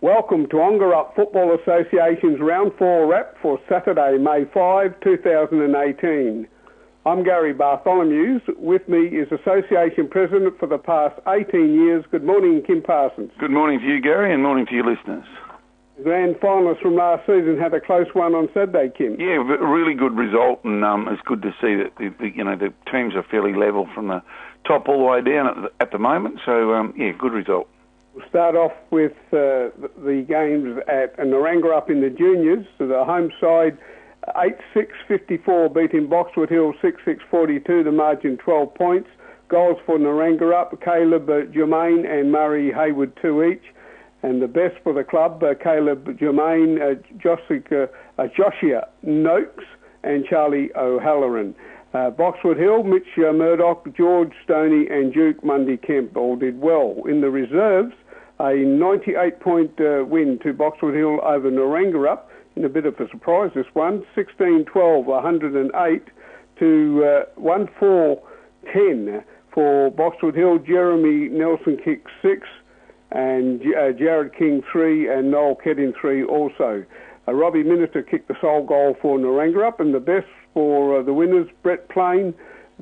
Welcome to Ongerup Football Association's Round 4 wrap for Saturday, May 5, 2018. I'm Gary Bartholomews. With me is Association President for the past 18 years. Good morning, Kim Parsons. Good morning to you, Gary, and morning to your listeners. The grand finalists from last season had a close one on Saturday, Kim. Yeah, a really good result, and it's good to see that the teams are fairly level from the top all the way down at the moment. So, good result. We'll start off with the games at Narangarup in the juniors. So the home side 8-6-54 beating Boxwood Hill 6-6-42, the margin 12 points. Goals for Narangarup, Caleb Germain and Murray Hayward 2 each. And the best for the club, Caleb Germain, Joshua Noakes and Charlie O'Halloran. Boxwood Hill, Mitch Murdoch, George Stoney and Duke Mundy Kemp all did well. In the reserves, a 98-point win to Boxwood Hill over Narangarup. In a bit of a surprise, this one, 16-12, 108 to 1-4-10 for Boxwood Hill. Jeremy Nelson kicked 6 and Jared King 3 and Noel Kedding 3 also. Robbie Minister kicked the sole goal for Narangarup, and the best for the winners, Brett Plain,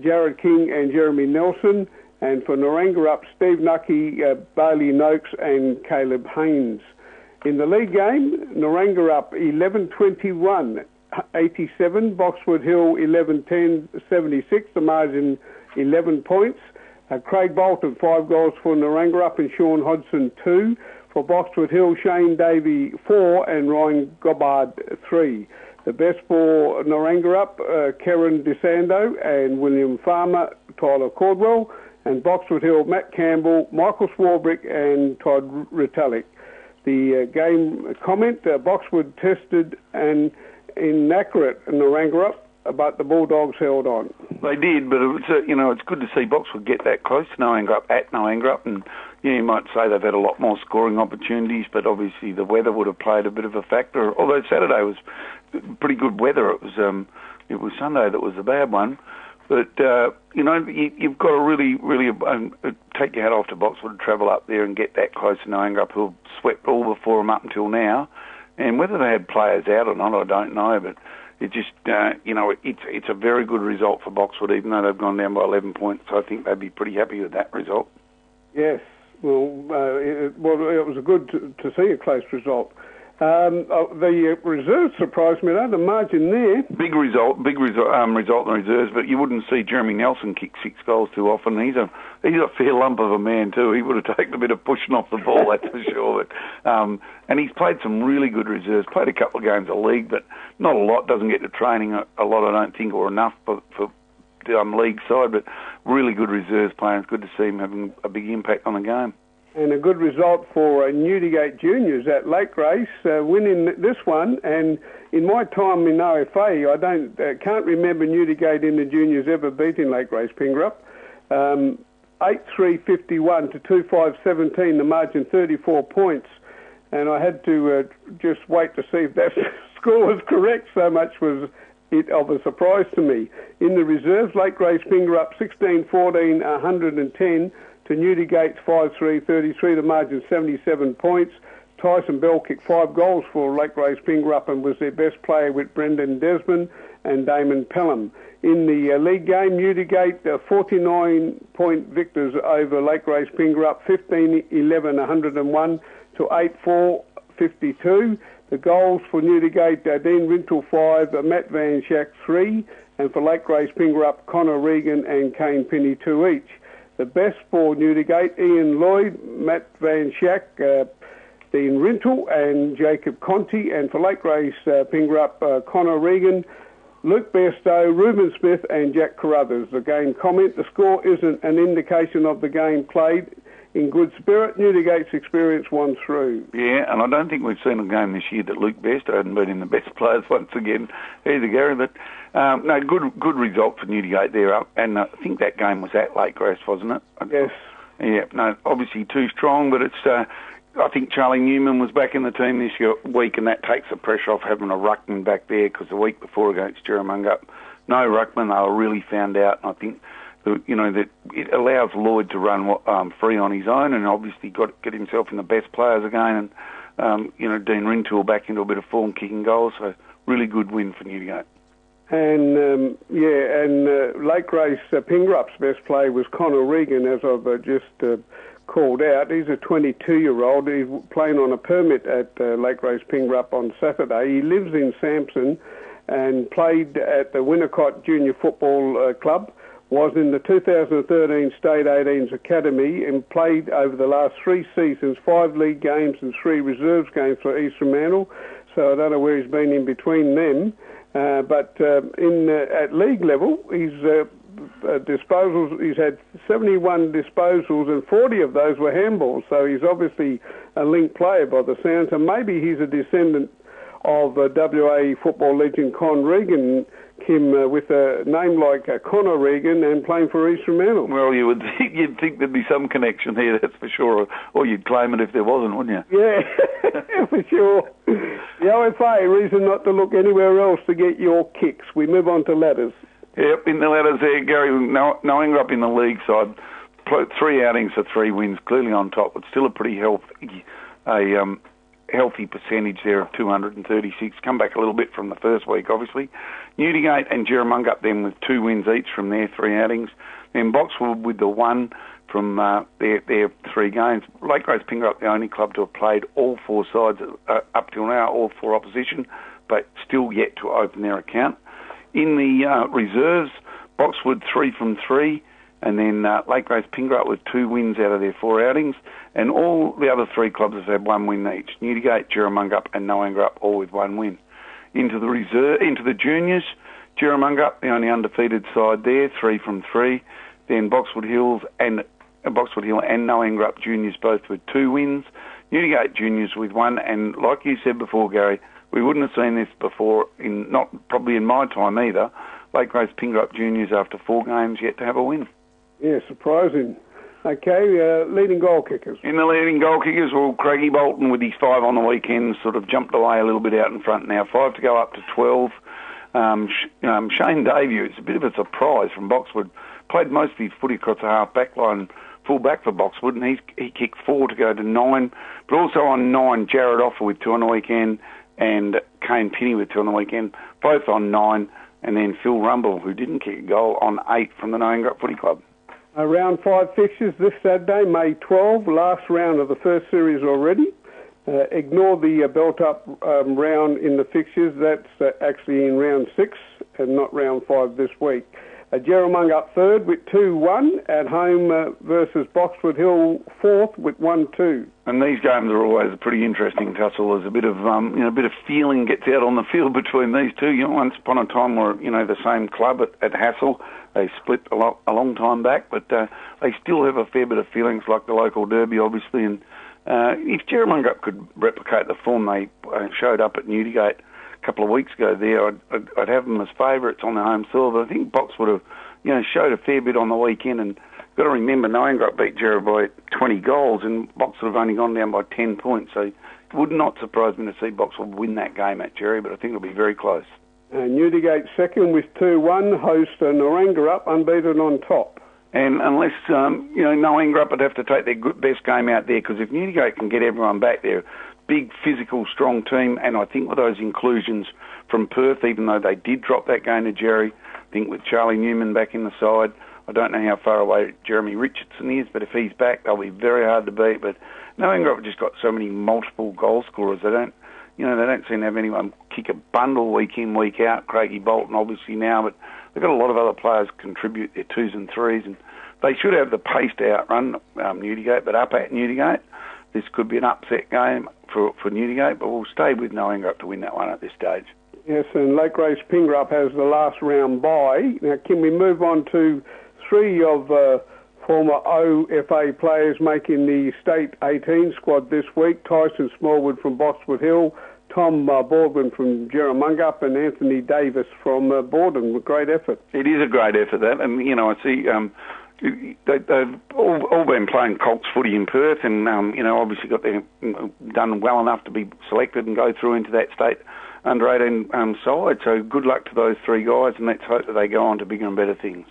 Jared King and Jeremy Nelson, and for Narangarup, Steve Nucky, Bailey Noakes and Caleb Haynes. In the league game, Narangarup 11-21, 87, Boxwood Hill 11-10, 76, the margin 11 points. Craig Bolton, 5 goals for Narangarup and Sean Hodgson 2. For Boxwood Hill, Shane Davey 4 and Ryan Gobbard 3. The best for Narangarup, Karen DeSando and William Farmer, Tyler Caldwell. And Boxwood Hill, Matt Campbell, Michael Swarbrick and Todd Ritalik. The game comment, Boxwood tested and inaccurate Narangarup, but the Bulldogs held on. They did, but it's good to see Boxwood get that close to Narangarup, and you might say they've had a lot more scoring opportunities, but obviously the weather would have played a bit of a factor. Although Saturday was pretty good weather, it was Sunday that was the bad one. But you've got to really take your hat off to Boxwood to travel up there and get that close to Narangarup, who've swept all before them up until now. And whether they had players out or not, I don't know, but it just, it's a very good result for Boxwood, even though they've gone down by 11 points. So I think they'd be pretty happy with that result. Yes, it was good to see a close result. The reserves surprised me, though, the margin there. Big result in the reserves, but you wouldn't see Jeremy Nelson kick 6 goals too often. He's a fair lump of a man too. He would have taken a bit of pushing off the ball, that's for sure. But, and he's played some really good reserves, played a couple of games of league, but not a lot, doesn't get to training a lot, I don't think, or enough for the league side, but really good reserves playing. It's good to see him having a big impact on the game. And a good result for Newdigate Juniors at Lake Race, winning this one. And in my time in OFA, I can't remember Newdigate in the juniors ever beating Lake Race Pingerup. 8-3-51 to 2-5-17, the margin 34 points. And I had to just wait to see if that score was correct. So much was it of a surprise to me. In the reserves, Lake Race Pingerup 16-14, 110. To Newdigate's 5-3-33, the margin 77 points. Tyson Bell kicked 5 goals for Lake Race Pingerup and was their best player with Brendan Desmond and Damon Pelham. In the league game, Newdigate 49-point victors over Lake Race Pingerup, 15-11, 101 to 8-4-52. The goals for Newdigate, Dean Rintle 5, Matt Van Schack 3, and for Lake Race Pingerup, Connor Regan and Kane Penny 2 each. The best for Newdigate, Ian Lloyd, Matt Van Schack, Dean Rintle and Jacob Conti, and for Lake Race Pingerup, Connor Regan, Luke Bairstow, Reuben Smith and Jack Carruthers. The game comment, the score isn't an indication of the game played in good spirit. Newdigate's experience won through. Yeah, and I don't think we've seen a game this year that Luke Bairstow hadn't been in the best players once again either, Gary, but no, good result for Newdigate there, and I think that game was at Lake Grace, wasn't it? Yes. Yeah, no, obviously too strong, but it's. I think Charlie Newman was back in the team this week, and that takes the pressure off having a ruckman back there, because the week before against Jerramungup, no ruckman, they were really found out, and I think that it allows Lloyd to run free on his own, and obviously get himself in the best players again. And Dean Rintoul back into a bit of form, kicking goals. So really good win for Newdigate. And Lake Race Pingrup's best player was Connor Regan, as I've just called out. He's a 22-year-old. He's playing on a permit at Lake Race Pingrup on Saturday. He lives in Sampson and played at the Winnicott Junior Football Club, was in the 2013 State 18s Academy and played over the last 3 seasons, 5 league games and 3 reserves games for East Fremantle. So I don't know where he's been in between them. But at league level, he's disposals. He's had 71 disposals, and 40 of those were handballs. So he's obviously a linked player by the sounds. And maybe he's a descendant of WA football legend Con Regan, Kim, with a name like Connor Regan and playing for East Fremantle. Well, you'd think there'd be some connection here, that's for sure. Or you'd claim it if there wasn't, wouldn't you? Yeah, for sure. The OFA, reason not to look anywhere else to get your kicks. We move on to ladders. Yep, in the ladders there, Gary, knowing up in the league side, 3 outings for 3 wins, clearly on top, but still a pretty healthy percentage there of 236. Come back a little bit from the first week, obviously. Newdigate and Jerramungup then with 2 wins each from their 3 outings. Then Boxwood with the 1 from their 3 games. Lake Race Pingrup, the only club to have played all 4 sides up till now, all 4 opposition, but still yet to open their account. In the reserves, Boxwood 3 from 3, and then Lake Race Pingrup with 2 wins out of their 4 outings, and all the other 3 clubs have had 1 win each. Newdigate, Jerramungup and Noangarup all with 1 win. Into the juniors, Jerramungup, the only undefeated side there, 3 from 3. Then Boxwood Hill and Noangarup juniors both with 2 wins. Newdigate juniors with 1, and like you said before, Gary, we wouldn't have seen this before, not probably in my time either. Lake Race Pingrup juniors after 4 games yet to have a win. Yeah, surprising. Okay, leading goal kickers. In the leading goal kickers, well, Craigie Bolton with his 5 on the weekend sort of jumped away a little bit out in front now. 5 to go up to 12. Shane Davies, it's a bit of a surprise from Boxwood. Played most of his footy across the half-back line, full back for Boxwood, and he kicked 4 to go to 9. But also on 9, Jared Offer with 2 on the weekend, and Kane Pinney with 2 on the weekend, both on 9, and then Phil Rumble, who didn't kick a goal, on 8 from the Noangarup Footy Club. Round 5 fixtures this Saturday, May 12, last round of the first series already. Ignore the belt-up round in the fixtures. That's actually in round 6 and not round 5 this week. Jerramungup third with 2-1 at home versus Boxwood Hill fourth with 1-2. And these games are always a pretty interesting tussle. There's a bit of a bit of feeling gets out on the field between these two. Once upon a time were the same club at Hassel. They split a long time back, but they still have a fair bit of feelings, like the local derby, obviously. And if Jerramungup could replicate the form they showed up at Newdigate a couple of weeks ago there, I'd have them as favourites on their home soil. But I think Box would have, showed a fair bit on the weekend. And got to remember, Noangarup beat Jerra by 20 goals, and Box would have only gone down by 10 points. So it would not surprise me to see Box would win that game at Jerry, but I think it'll be very close. Newdigate second with 2-1, host Noangarup unbeaten on top. And unless, Noangarup would have to take their best game out there, because if Newdigate can get everyone back there, big, physical, strong team, and I think with those inclusions from Perth, even though they did drop that game to Jerry, I think with Charlie Newman back in the side, I don't know how far away Jeremy Richardson is, but if he's back, they'll be very hard to beat. But Noangarup have just got so many multiple goal scorers. They don't seem to have anyone kick a bundle week in, week out. Craigie Bolton obviously now, but they've got a lot of other players contribute their 2s and 3s, and they should have the pace to outrun Newdigate. But up at Newdigate, this could be an upset game for Newdigate, but we'll stay with Noangarup to win that one at this stage. Yes, and Lake Race Pingrup has the last round bye. Now, can we move on to 3 of former OFA players making the State 18 squad this week? Tyson Smallwood from Boxwood Hill, Tom Baldwin from Jerramungup, and Anthony Davis from Borden. Great effort. It is a great effort, that. And, I see they've all been playing Colts footy in Perth, and, obviously done well enough to be selected and go through into that State under-18 side. So good luck to those 3 guys, and let's hope that they go on to bigger and better things.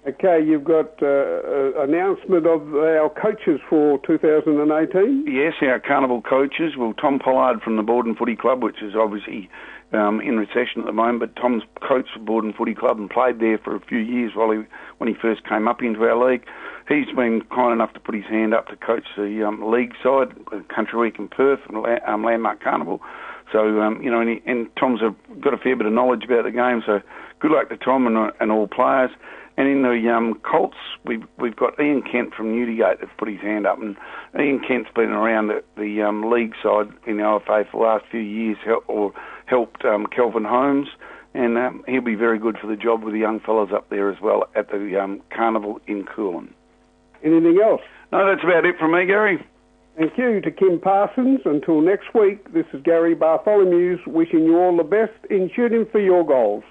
Okay, you've got announcement of our coaches for 2018? Yes, our carnival coaches. Well, Tom Pollard from the Borden Footy Club, which is obviously in recession at the moment, but Tom's coached the Borden Footy Club and played there for a few years when he first came up into our league. He's been kind enough to put his hand up to coach the league side, Country Week in Perth and Landmark Carnival. So, and Tom's got a fair bit of knowledge about the game, so good luck to Tom and all players. And in the Colts, we've got Ian Kent from Newdigate that's put his hand up, and Ian Kent's been around the league side in the OFA for the last few years, helped Kelvin Holmes, and he'll be very good for the job with the young fellas up there as well at the Carnival in Coolin. Anything else? No, that's about it from me, Gary. Thank you to Kim Parsons. Until next week, this is Gary Bartholomew wishing you all the best in shooting for your goals.